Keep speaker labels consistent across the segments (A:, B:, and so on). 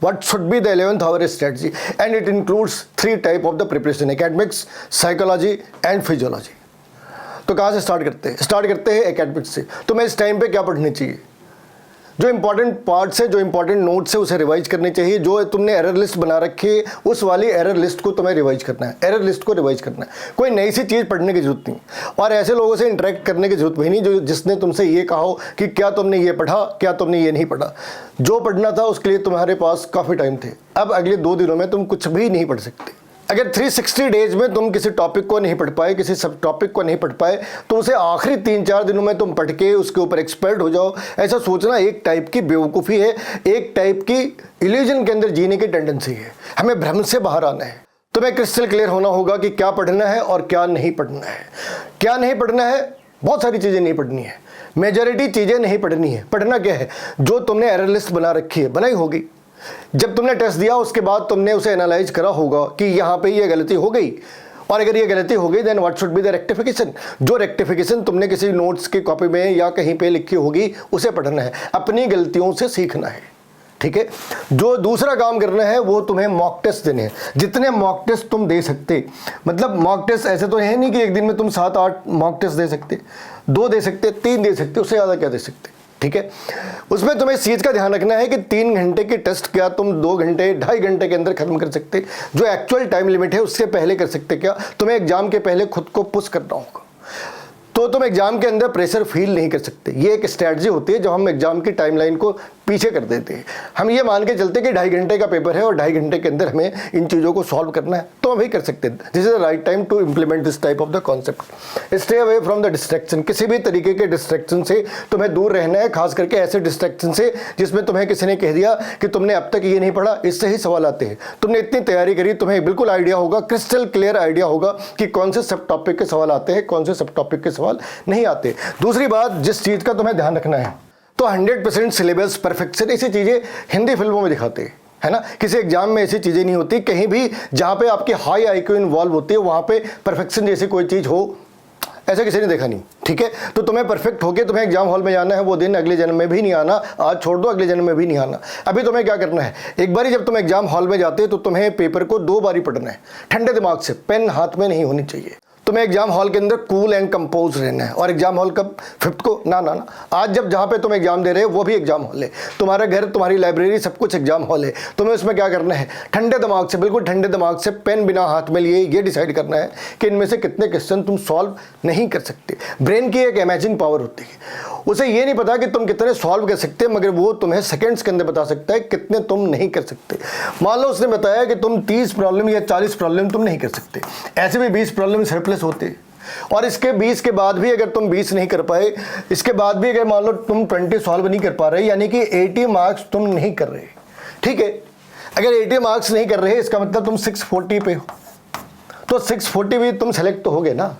A: what should be the 11th hour strategy, and it includes 3 type of the preparation: academics, psychology and physiology. तो कहाँ से start करते हैं academics से। तो मैं इस टाइम पे क्या पढ़नी चाहिए, जो इंपॉर्टेंट पार्ट्स है, जो इंपॉर्टेंट नोट्स है उसे रिवाइज करनी चाहिए। जो तुमने एरर लिस्ट बना रखी है उस वाली एरर लिस्ट को तुम्हें रिवाइज करना है, एरर लिस्ट को रिवाइज करना है। कोई नई सी चीज़ पढ़ने की जरूरत नहीं, और ऐसे लोगों से इंटरेक्ट करने की जरूरत भी नहीं जो जिसने तुमसे ये कहा हो कि क्या तुमने ये पढ़ा, क्या तुमने ये नहीं पढ़ा। जो पढ़ना था उसके लिए तुम्हारे पास काफ़ी टाइम थे। अब अगले 2 दिनों में तुम कुछ भी नहीं पढ़ सकते। अगर 360 डेज में तुम किसी टॉपिक को नहीं पढ़ पाए, किसी सब टॉपिक को नहीं पढ़ पाए, तो उसे आखिरी 3-4 दिनों में तुम पढ़ के उसके ऊपर एक्सपर्ट हो जाओ, ऐसा सोचना एक टाइप की बेवकूफ़ी है, एक टाइप की इल्यूजन के अंदर जीने की टेंडेंसी है। हमें भ्रम से बाहर आना है। तुम्हें क्रिस्टल क्लियर होना होगा कि क्या पढ़ना है और क्या नहीं पढ़ना है। क्या नहीं पढ़ना है, बहुत सारी चीज़ें नहीं पढ़नी है, मेजॉरिटी चीज़ें नहीं पढ़नी है। पढ़ना क्या है, जो तुमने एरर लिस्ट बना रखी है, बनाई होगी। जब तुमने टेस्ट दिया उसके बाद तुमने उसे एनालाइज करा होगा कि यहाँ पे ये गलती हो गई, और अगर ये गलती हो गई then what should be the rectification. जो रेक्टिफिकेशन तुमने किसी नोट्स की कॉपी में या कहीं पे लिखी होगी उसे पढ़ना है, अपनी गलतियों से सीखना है, ठीक है। जो दूसरा काम करना है वो तुम्हें मॉक टेस्ट देने हैं। जितने मॉक टेस्ट तुम दे सकते, मतलब मॉक टेस्ट ऐसे तो है नहीं कि एक दिन में तुम 7-8 मॉक टेस्ट दे सकते, 2 दे सकते, 3 दे सकते, उससे ज़्यादा क्या दे सकते, ठीक है। उसमें तुम्हें इस चीज़ का ध्यान रखना है कि 3 घंटे के टेस्ट क्या तुम 2 घंटे 2.5 घंटे के अंदर खत्म कर सकते, जो एक्चुअल टाइम लिमिट है उससे पहले कर सकते क्या। तुम्हें एग्जाम के पहले खुद को पुश करना होगा, तो तुम एग्जाम के अंदर प्रेशर फील नहीं कर सकते। ये एक स्ट्रैटेजी होती है जो हम एग्जाम की टाइमलाइन को पीछे कर देते हैं। हम ये मान के चलते कि 2.5 घंटे का पेपर है और 2.5 घंटे के अंदर हमें इन चीज़ों को सॉल्व करना है, तो हम भी कर सकते हैं। This is the right time to implement this type of the concept. Stay away from the distraction. किसी भी तरीके के डिस्ट्रैक्शन से तुम्हें दूर रहना है, खास करके ऐसे डिस्ट्रैक्शन से जिसमें तुम्हें किसी ने कह दिया कि तुमने अब तक ये नहीं पढ़ा, इससे ही सवाल आते हैं। तुमने इतनी तैयारी करी, तुम्हें बिल्कुल आइडिया होगा, क्रिस्टल क्लियर आइडिया होगा कि कौन से सब टॉपिक के सवाल आते हैं, कौन से सब टॉपिक के सवाल नहीं आते। दूसरी बात, जिस चीज़ का तुम्हें ध्यान रखना है, तो 100% सिलेबस परफेक्शन, ऐसी चीज़ें हिंदी फिल्मों में दिखाते हैं, है ना। किसी एग्जाम में ऐसी चीज़ें नहीं होती। कहीं भी जहाँ पे आपकी हाई आईक्यू इन्वॉल्व होती है वहाँ पे परफेक्शन जैसी कोई चीज़ हो, ऐसा किसी ने देखा नहीं, ठीक है। तो तुम्हें परफेक्ट होके तुम्हें एग्जाम हॉल में जाना है, वो दिन अगले जन्म में भी नहीं आना। आज छोड़ दो, अगले जन्म में भी नहीं आना। अभी तुम्हें क्या करना है, एक बारी जब तुम एग्जाम हॉल में जाते हो तो तुम्हें पेपर को 2 बारी पढ़ना है, ठंडे दिमाग से, पेन हाथ में नहीं होनी चाहिए। तुम्हें एग्जाम हॉल के अंदर कूल एंड कंपोज रहना है। और एग्जाम हॉल कब, 5th को ना, आज जब जहाँ पे तुम एग्जाम दे रहे हो वो भी एग्जाम हॉल है। तुम्हारा घर, तुम्हारी लाइब्रेरी, सब कुछ एग्जाम हॉल है। तुम्हें उसमें क्या करना है, ठंडे दिमाग से, बिल्कुल ठंडे दिमाग से, पेन बिना हाथ में लिए ये डिसाइड करना है कि इनमें से कितने क्वेश्चन तुम सॉल्व नहीं कर सकते। ब्रेन की एक इमेजिन पावर होती है, उसे ये नहीं पता कि तुम कितने सॉल्व कर सकते, मगर वो तुम्हें सेकेंड्स के अंदर बता सकता है कितने तुम नहीं कर सकते। मान लो उसने बताया कि तुम 30 प्रॉब्लम या 40 प्रॉब्लम तुम नहीं कर सकते, ऐसे भी 20 प्रॉब्लम सरप्लस होते, और इसके 20 के बाद भी अगर तुम 20 नहीं कर पाए, इसके बाद भी अगर मान लो तुम 20 सॉल्व नहीं कर पा रहे, यानी कि 80 मार्क्स तुम नहीं कर रहे, ठीक है। अगर 80 मार्क्स नहीं कर रहे, इसका मतलब तुम 640 पे हो, तो 640 भी तुम सेलेक्ट तो हो गए ना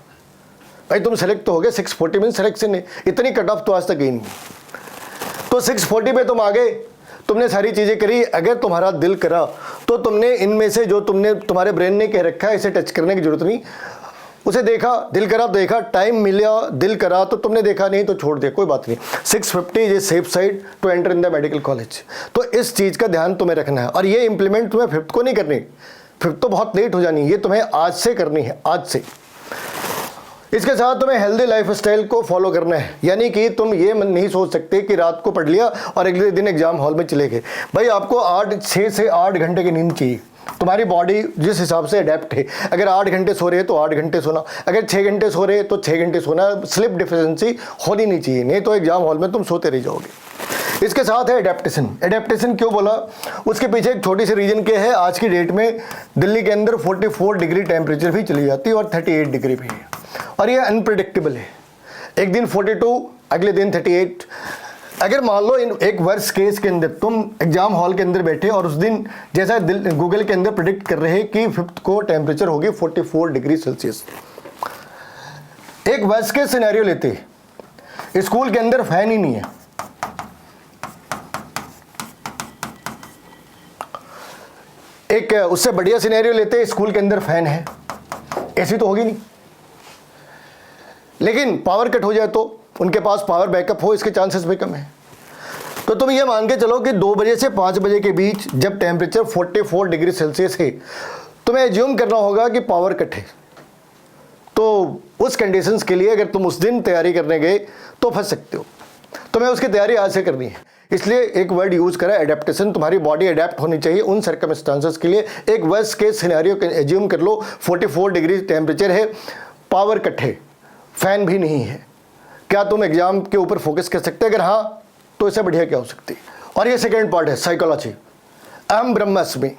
A: भाई, तुम सेलेक्ट तो हो गए। 640 में सिलेक्शन है, इतनी कट ऑफ तो आज तक गई नहीं, तो 640 पे तुम आ गए, तुमने सारी चीज़ें करी। अगर तुम्हारा दिल करा तो तुमने इनमें से जो तुमने, तुम्हारे ब्रेन ने कह रखा है इसे टच करने की जरूरत नहीं, उसे देखा, दिल करा देखा, टाइम मिला, दिल करा तो तुमने देखा, नहीं तो छोड़ दिया, कोई बात नहीं। 650 is safe side to enter in the medical college. तो इस चीज़ का ध्यान तुम्हें रखना है, और ये इंप्लीमेंट तुम्हें 5th को नहीं करनी, 5th तो बहुत लेट हो जानी, ये तुम्हें आज से करनी है, आज से। इसके साथ तुम्हें हेल्दी लाइफस्टाइल को फॉलो करना है, यानी कि तुम ये नहीं सोच सकते कि रात को पढ़ लिया और अगले दिन एग्जाम हॉल में चले गए। भाई आपको 6 से 8 घंटे की नींद चाहिए। तुम्हारी बॉडी जिस हिसाब से अडेप्ट है, अगर 8 घंटे सो रहे तो 8 घंटे सोना, अगर 6 घंटे सो रहे तो 6 घंटे सोना। स्लिप डिफिशिएंसी होनी नहीं चाहिए, नहीं तो एग्जाम हॉल में तुम सोते रह जाओगे। इसके साथ है एडेप्टेशन। एडेप्टेशन क्यों बोला, उसके पीछे एक छोटी सी रीजन क्या है। आज की डेट में दिल्ली के अंदर 44 डिग्री टेम्परेचर भी चली जाती है और 38 डिग्री भी है, और ये अनप्रिडिक्टेबल है। एक दिन 42, अगले दिन 38। अगर मान लो इन एक वर्ष केस के अंदर तुम एग्जाम हॉल के अंदर बैठे और उस दिन जैसा गूगल के अंदर प्रिडिक्ट कर रहे हैं कि 5th को टेम्परेचर होगी 44 डिग्री सेल्सियस, एक वर्ष के सिनेरियो लेते, स्कूल के अंदर फैन ही नहीं है, एक उससे बढ़िया सिनेरियो लेते, स्कूल के अंदर फैन है, ऐसी तो होगी नहीं, लेकिन पावर कट हो जाए तो उनके पास पावर बैकअप हो, इसके चांसेस भी कम है। तो तुम ये मान के चलो कि 2 बजे से 5 बजे के बीच जब टेम्परेचर 44 डिग्री सेल्सियस है, तुम्हें एज्यूम करना होगा कि पावर कट है। तो उस कंडीशंस के लिए अगर तुम उस दिन तैयारी करने गए तो फंस सकते हो। तुम्हें उसकी तैयारी आज से करनी है। इसलिए एक वर्ड यूज करा, एडेप्टेशन। तुम्हारी बॉडी अडेप्ट होनी चाहिए उन सर्कमस्टांसेस के लिए। एक वर्स्ट केस सिनेरियो एज्यूम कर लो, 44 डिग्री टेम्परेचर है, पावर कट है, फैन भी नहीं है। क्या तुम एग्जाम के ऊपर फोकस कर सकते हैं? अगर हाँ, तो इससे बढ़िया क्या हो सकती है? और ये सेकेंड पार्ट है साइकोलॉजी। अहम ब्रह्मास्मि,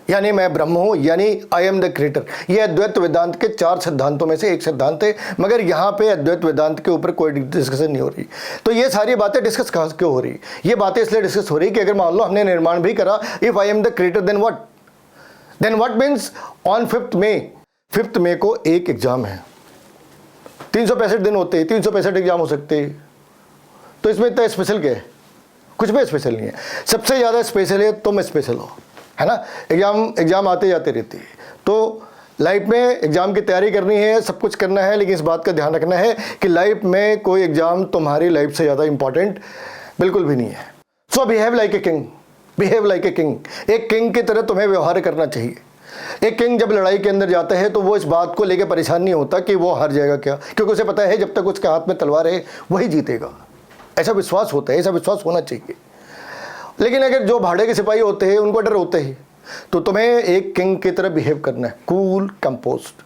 A: यानी मैं ब्रह्म हूं, यानी आई एम द क्रिएटर। ये अद्वैत वेदांत के 4 सिद्धांतों में से एक सिद्धांत है, मगर यहाँ पे अद्वैत वेदांत के ऊपर कोई डिस्कशन नहीं हो रही। तो ये सारी बातें डिस्कस क्यों हो रही? ये बातें इसलिए डिस्कस हो रही कि अगर मान लो हमने निर्माण भी करा, if I am the creator then what means on 5th May को एक एग्जाम है। 365 दिन होते हैं, 365 एग्जाम हो सकते हैं। तो इसमें इतना स्पेशल क्या है? कुछ भी स्पेशल नहीं है। सबसे ज़्यादा स्पेशल है तुम स्पेशल हो, है ना। एग्जाम आते जाते रहते हैं। तो लाइफ में एग्जाम की तैयारी करनी है, सब कुछ करना है, लेकिन इस बात का ध्यान रखना है कि लाइफ में कोई एग्जाम तुम्हारी लाइफ से ज़्यादा इंपॉर्टेंट बिल्कुल भी नहीं है। So behave like a king, behave like a king. एक किंग की तरह तुम्हें व्यवहार करना चाहिए। एक किंग जब लड़ाई के अंदर जाता है तो वो इस बात को लेकर परेशान नहीं होता कि वो हार जाएगा क्या, क्योंकि उसे पता है जब तक उसके हाथ में तलवार है वही जीतेगा। ऐसा विश्वास होता है, ऐसा विश्वास होना चाहिए। लेकिन अगर जो भाड़े के सिपाही होते हैं उनको डर होते हैं, तो तुम्हें एक किंग की तरह बिहेव करना है, कूल, कंपोज्ड।